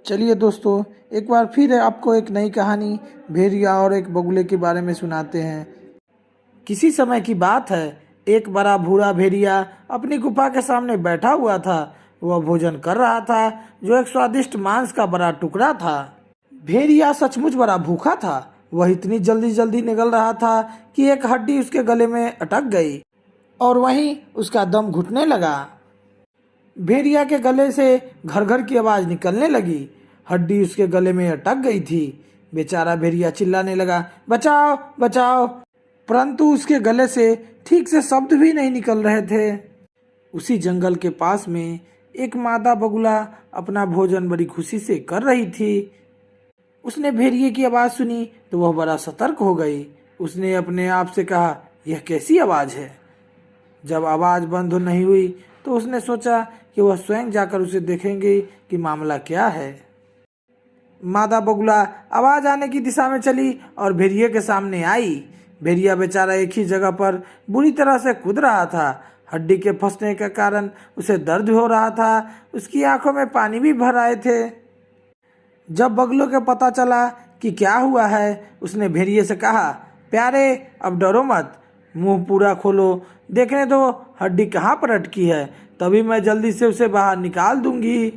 चलिए दोस्तों, एक बार फिर आपको एक नई कहानी भेड़िया और एक बगुले के बारे में सुनाते हैं। किसी समय की बात है, एक बड़ा भूरा भेड़िया अपनी गुफा के सामने बैठा हुआ था। वह भोजन कर रहा था, जो एक स्वादिष्ट मांस का बड़ा टुकड़ा था। भेड़िया सचमुच बड़ा भूखा था। वह इतनी जल्दी जल्दी निगल रहा था कि एक हड्डी उसके गले में अटक गई और वहीं उसका दम घुटने लगा। भेड़िया के गले से घर घर की आवाज निकलने लगी। हड्डी उसके गले में अटक गई थी। बेचारा भेड़िया चिल्लाने लगा, बचाओ बचाओ, परंतु उसके गले से ठीक से शब्द भी नहीं निकल रहे थे। उसी जंगल के पास में एक मादा बगुला अपना भोजन बड़ी खुशी से कर रही थी। उसने भेड़िए की आवाज सुनी तो वह बड़ा सतर्क हो गई। उसने अपने आप से कहा, यह कैसी आवाज है। जब आवाज बंद नहीं हुई तो उसने सोचा कि वह स्वयं जाकर उसे देखेंगे कि मामला क्या है। मादा बगुला आवाज आने की दिशा में चली और भेड़िए के सामने आई। भेड़िया बेचारा एक ही जगह पर बुरी तरह से कूद रहा था। हड्डी के फंसने के कारण उसे दर्द हो रहा था। उसकी आंखों में पानी भी भर आए थे। जब बगुले को पता चला कि क्या हुआ है, उसने भेड़िए से कहा, प्यारे अब डरो मत, मुंह पूरा खोलो, देखने दो हड्डी कहाँ पर अटकी है, तभी मैं जल्दी से उसे बाहर निकाल दूंगी।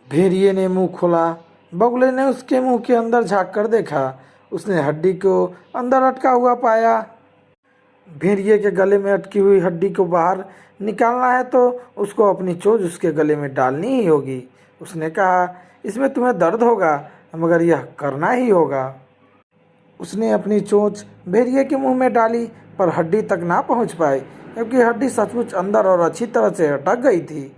भेड़िए ने मुंह खोला। बगुले ने उसके मुंह के अंदर झांक कर देखा। उसने हड्डी को अंदर अटका हुआ पाया। भेड़िए के गले में अटकी हुई हड्डी को बाहर निकालना है तो उसको अपनी चोंच उसके गले में डालनी ही होगी। उसने कहा, इसमें तुम्हें दर्द होगा मगर यह करना ही होगा। उसने अपनी चोंच भेड़िए के मुंह में डाली पर हड्डी तक ना पहुंच पाई, क्योंकि हड्डी सचमुच अंदर और अच्छी तरह से अटक गई थी।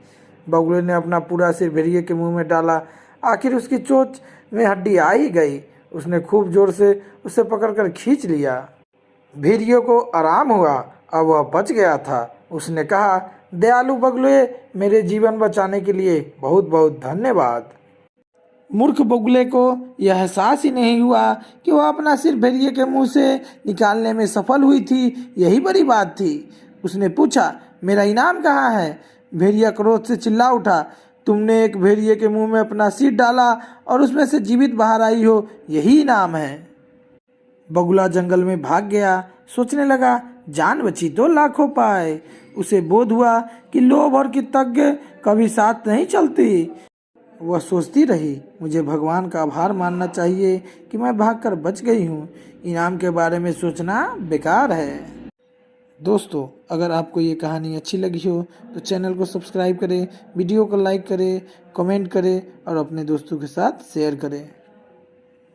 बगुले ने अपना पूरा सिर भेड़िए के मुंह में डाला। आखिर उसकी चोंच में हड्डी आ ही गई। उसने खूब जोर से उसे पकड़कर खींच लिया। भेड़िए को आराम हुआ, अब वह बच गया था। उसने कहा, दयालु बगुले, मेरे जीवन बचाने के लिए बहुत बहुत धन्यवाद। मूर्ख बगुले को यह एहसास ही नहीं हुआ कि वह अपना सिर भेड़िए के मुंह से निकालने में सफल हुई थी। यही बड़ी बात थी। उसने पूछा, मेरा इनाम कहाँ है। भेड़िया क्रोध से चिल्ला उठा, तुमने एक भेड़िए के मुंह में अपना सिर डाला और उसमें से जीवित बाहर आई हो, यही इनाम है। बगुला जंगल में भाग गया। सोचने लगा, जान बची तो लाखों पाए। उसे बोध हुआ कि लोभ और कृतज्ञ कभी साथ नहीं चलती। वह सोचती रही, मुझे भगवान का आभार मानना चाहिए कि मैं भागकर बच गई हूँ। इनाम के बारे में सोचना बेकार है। दोस्तों, अगर आपको ये कहानी अच्छी लगी हो तो चैनल को सब्सक्राइब करें, वीडियो को लाइक करें, कमेंट करें और अपने दोस्तों के साथ शेयर करें।